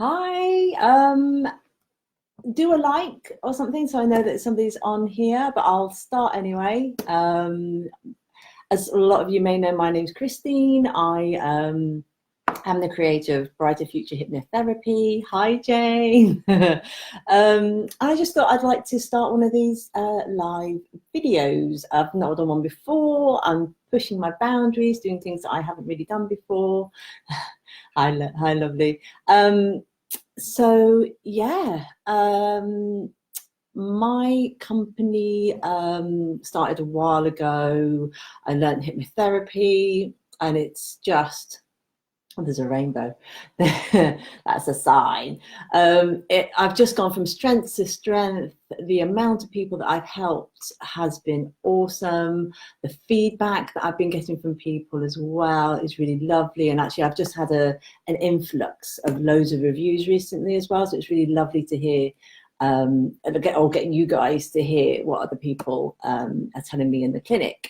Hi, do a like or something so I know that somebody's on here, but I'll start anyway. As a lot of you may know, my name's Christine. I am the creator of Brighter Future Hypnotherapy. Hi, Jane. I just thought I'd like to start one of these live videos. I've not done one before. I'm pushing my boundaries, doing things that I haven't really done before. Hi, lovely. So yeah, my company started a while ago. I learned hypnotherapy, and it's just, oh, there's a rainbow. That's a sign. I've just gone from strength to strength. The amount of people that I've helped has been awesome. The feedback that I've been getting from people as well is really lovely. And actually, I've just had an influx of loads of reviews recently as well. So it's really lovely to hear, getting you guys to hear what other people are telling me in the clinic.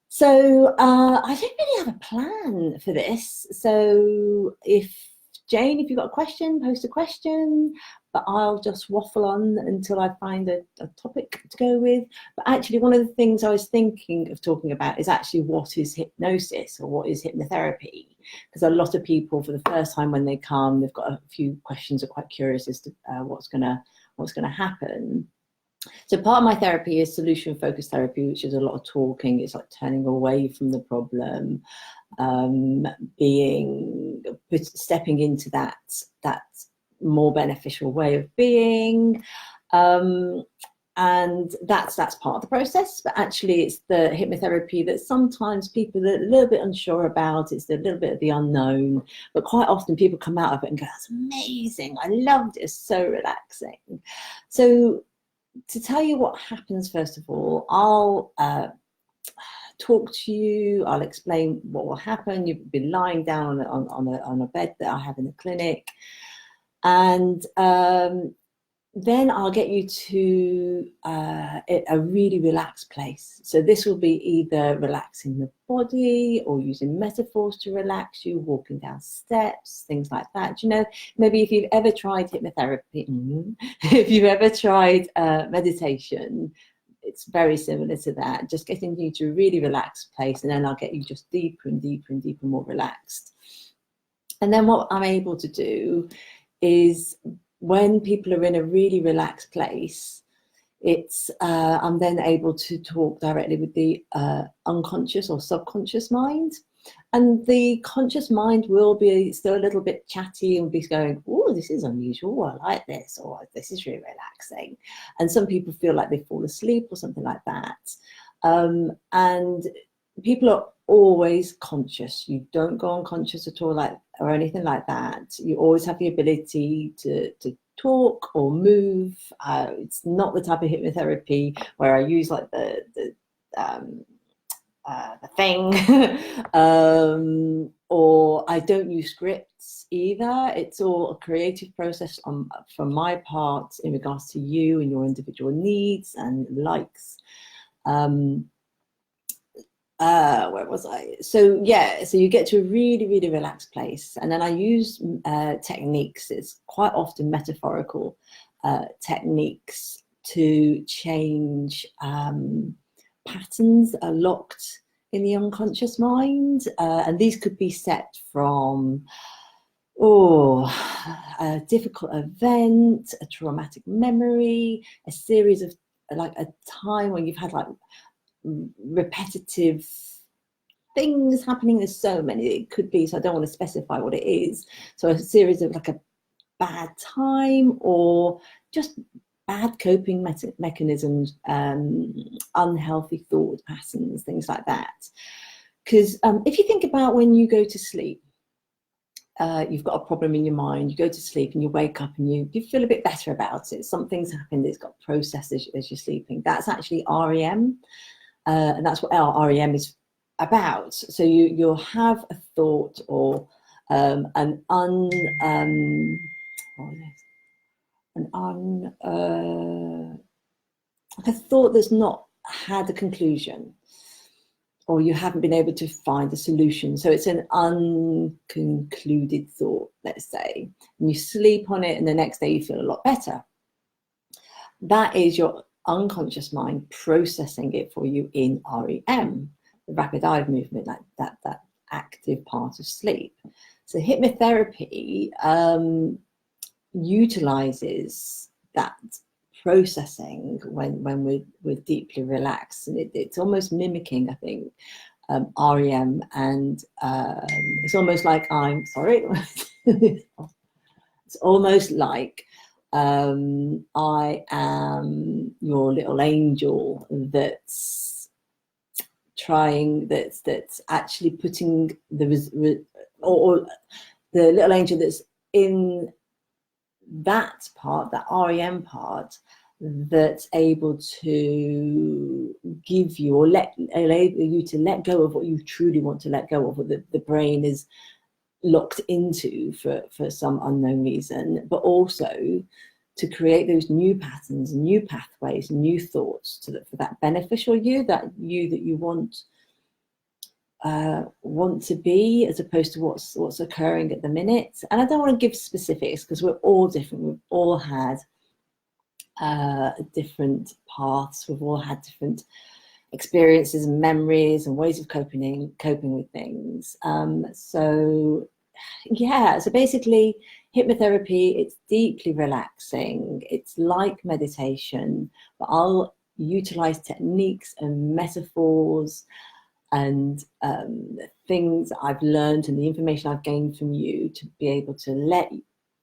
So I don't really have a plan for this. So Jane, if you've got a question, post a question, but I'll just waffle on until I find a topic to go with. But actually, one of the things I was thinking of talking about is actually what is hypnosis or what is hypnotherapy? Because a lot of people, for the first time when they come, they've got a few questions, are quite curious as to what's gonna happen. So part of my therapy is solution-focused therapy, which is a lot of talking. It's like turning away from the problem, stepping into that more beneficial way of being, and that's part of the process. But actually, it's the hypnotherapy that sometimes people are a little bit unsure about. It's a little bit of the unknown, but quite often people come out of it and go, "That's amazing! I loved it. It's so relaxing." So, to tell you what happens, first of all, I'll talk to you. I'll explain what will happen. You'll be lying down on a bed that I have in the clinic, and then I'll get you to a really relaxed place. So this will be either relaxing the body or using metaphors to relax you, walking down steps, things like that. You know, maybe if you've ever tried hypnotherapy, if you've ever tried meditation, it's very similar to that, just getting you to a really relaxed place, and then I'll get you just deeper and deeper and deeper, more relaxed. And then what I'm able to do is, when people are in a really relaxed place, I'm then able to talk directly with the unconscious or subconscious mind. And the conscious mind will be still a little bit chatty and be going, "Oh, this is unusual, I like this," or "This is really relaxing." And some people feel like they fall asleep or something like that. And people are always conscious. You don't go unconscious at all, or anything like that. You always have the ability to talk or move. It's not the type of hypnotherapy where I use like the thing, or I don't use scripts either. It's all a creative process from my part in regards to you and your individual needs and likes. Where was I? So yeah, so you get to a really, really relaxed place, and then I use techniques. It's quite often metaphorical techniques to change patterns that are locked in the unconscious mind, and these could be set from a difficult event, a traumatic memory, a series of, like, a time when you've had like repetitive things happening. There's so many it could be, so I don't want to specify what it is. So a series of like a bad time, or just bad coping mechanisms, unhealthy thought patterns, things like that. Because if you think about when you go to sleep, you've got a problem in your mind, you go to sleep and you wake up and you feel a bit better about it. Something's happened, it's got processed as you're sleeping. That's actually REM. And that's what our REM is about. So you'll have a thought, or a thought that's not had a conclusion. or you haven't been able to find a solution. So it's an unconcluded thought, let's say, and you sleep on it and the next day you feel a lot better. That is your unconscious mind processing it for you in REM, the rapid eye movement, like that active part of sleep. So hypnotherapy utilizes that processing when we're deeply relaxed, and it's almost mimicking, I think, REM, and it's almost like it's almost like I am your little angel that's actually putting or the little angel that's in that part, that REM part, that's able to give you or enable you to let go of what you truly want to let go of, what the brain is locked into for some unknown reason, but also to create those new patterns, new pathways, new thoughts for that beneficial you that you want to be, as opposed to what's occurring at the minute. And I don't want to give specifics because we're all different. We've all had different paths. We've all had different experiences and memories and ways of coping with things. So basically hypnotherapy, it's deeply relaxing. It's like meditation, but I'll utilize techniques and metaphors and things I've learned and the information I've gained from you to be able to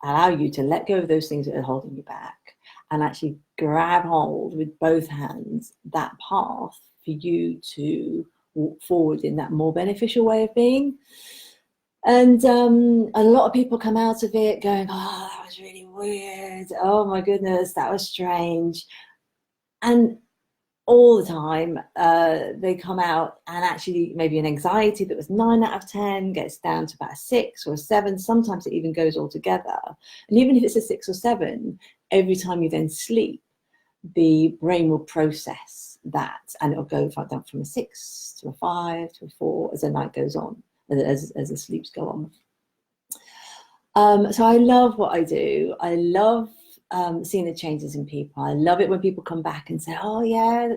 allow you to let go of those things that are holding you back and actually grab hold with both hands that path for you to walk forward in that more beneficial way of being. And a lot of people come out of it going, oh, that was really weird. Oh my goodness, that was strange. And all the time, they come out and actually maybe an anxiety that was 9 out of 10 gets down to about a 6 or a 7. Sometimes it even goes all together. And even if it's a 6 or 7, every time you then sleep, the brain will process that and it'll go down from a 6 to a 5 to a 4 as the night goes on, as the sleeps go on. So I love what I do. I love seeing the changes in people. I love it when people come back and say, oh yeah,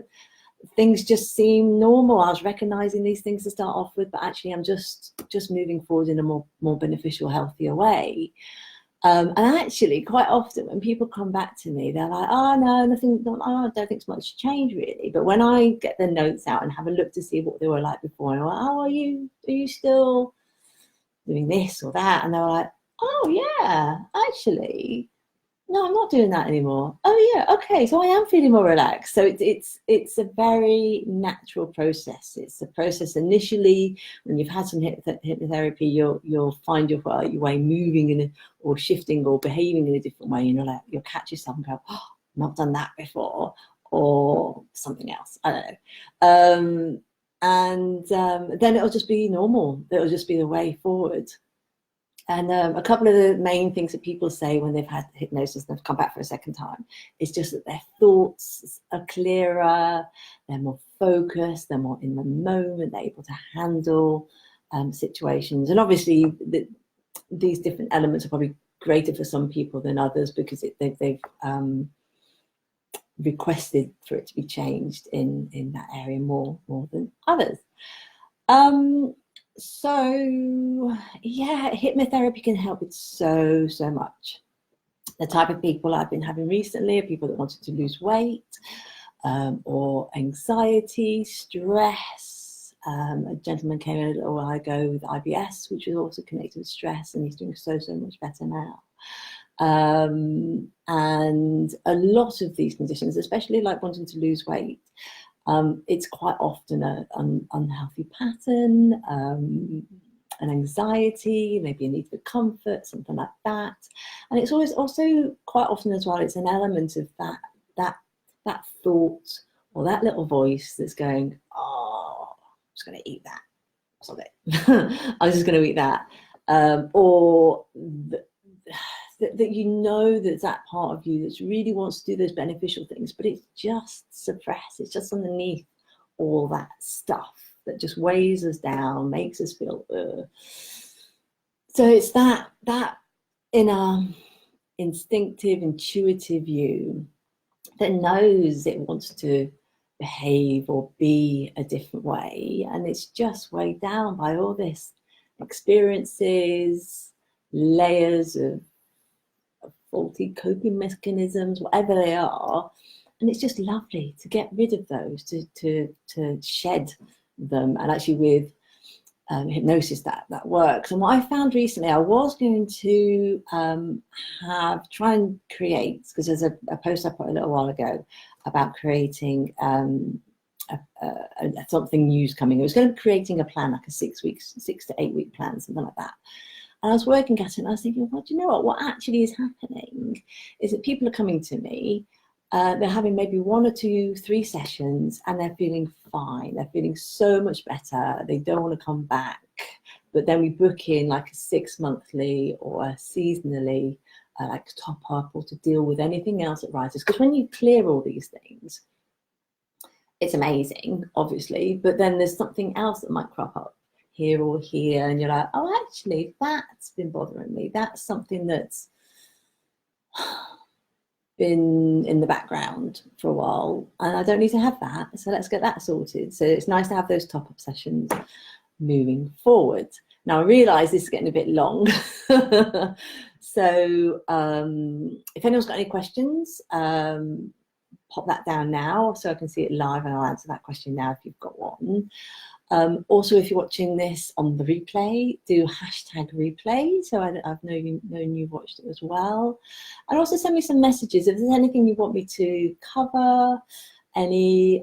things just seem normal. I was recognizing these things to start off with, but actually I'm just moving forward in a more beneficial, healthier way. And actually quite often when people come back to me, they're like, oh no, nothing, I don't think much changed really. But when I get the notes out and have a look to see what they were like before, and I'm like, oh, are you still doing this or that? And they're like, oh yeah, actually no, I'm not doing that anymore. Oh yeah, okay, so I am feeling more relaxed. So it's a very natural process. It's a process initially when you've had some hypnotherapy, you'll find your way moving or shifting or behaving in a different way. You'll catch yourself and go, oh, I've not done that before, or something else. I don't know. Then it'll just be normal. It'll just be the way forward. And a couple of the main things that people say when they've had hypnosis and they've come back for a second time is just that their thoughts are clearer, they're more focused, they're more in the moment, they're able to handle situations. And obviously these different elements are probably greater for some people than others because they've requested for it to be changed in that area more than others. So yeah, hypnotherapy can help with so much. The type of people I've been having recently are people that wanted to lose weight, or anxiety, stress. A gentleman came in a little while ago with IBS, which was also connected with stress, and he's doing so much better now. And a lot of these conditions, especially like wanting to lose weight, it's quite often an unhealthy pattern, an anxiety, maybe a need for comfort, something like that. And it's always also quite often as well, it's an element of that thought or that little voice that's going, oh, I'm just going to eat that. Stop it. I'm just going to eat that. Or that you know that's that part of you that really wants to do those beneficial things, but it's just suppressed. It's just underneath all that stuff. that just weighs us down, makes us feel So it's that inner instinctive, intuitive you that knows it wants to behave or be a different way, and it's just weighed down by all this experiences, layers of faulty coping mechanisms, whatever they are. And it's just lovely to get rid of those, to shed them. And actually with hypnosis that works. And what I found recently, I was going to try and create, because there's a post I put a little while ago about creating something new's coming. I was going to be creating a plan, like a 6 to 8 week plan, something like that. And I was working at it and I was thinking, well, do you know what actually is happening is that people are coming to me, they're having maybe 1 or 2, 3 sessions, and they're feeling fine. They're feeling so much better. They don't want to come back. But then we book in like a 6 monthly or a seasonally like top up, or to deal with anything else that rises. Because when you clear all these things, it's amazing, obviously, but then there's something else that might crop up here or here, and you're like, oh, actually, that's been bothering me. That's something that's been in the background for a while, and I don't need to have that, so let's get that sorted. So it's nice to have those top-up sessions moving forward. Now I realise this is getting a bit long, so if anyone's got any questions, pop that down now so I can see it live, and I'll answer that question now if you've got one. Also, if you're watching this on the replay, do #replay, so I've known you've watched it as well. And also send me some messages if there's anything you want me to cover, any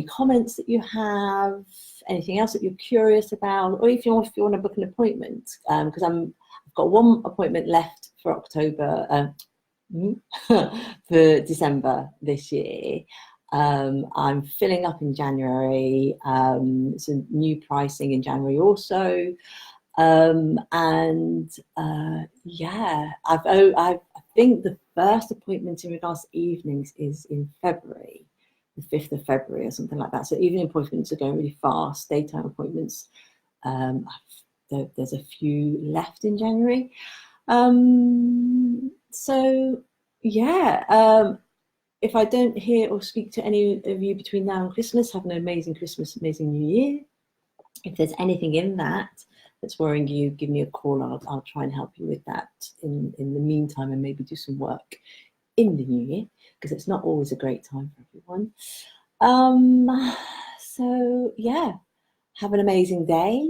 comments that you have, anything else that you're curious about, or if you want to book an appointment, because I've got 1 appointment left for October, for December this year. I'm filling up in January, some new pricing in January also, yeah, I think the first appointment in regards to evenings is in February, the 5th of February or something like that. So evening appointments are going really fast. Daytime appointments, there's a few left in January. So yeah, if I don't hear or speak to any of you between now and Christmas, have an amazing Christmas, amazing New Year. If there's anything in that's worrying you, give me a call. I'll try and help you with that in the meantime, and maybe do some work in the new year, because it's not always a great time for everyone. So yeah, have an amazing day.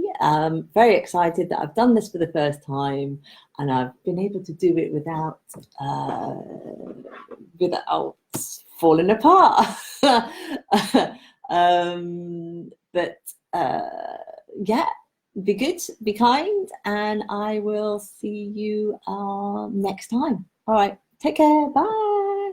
Very excited that I've done this for the first time, and I've been able to do it without falling apart. But yeah, be good, be kind, and I will see you next time. All right, take care, bye.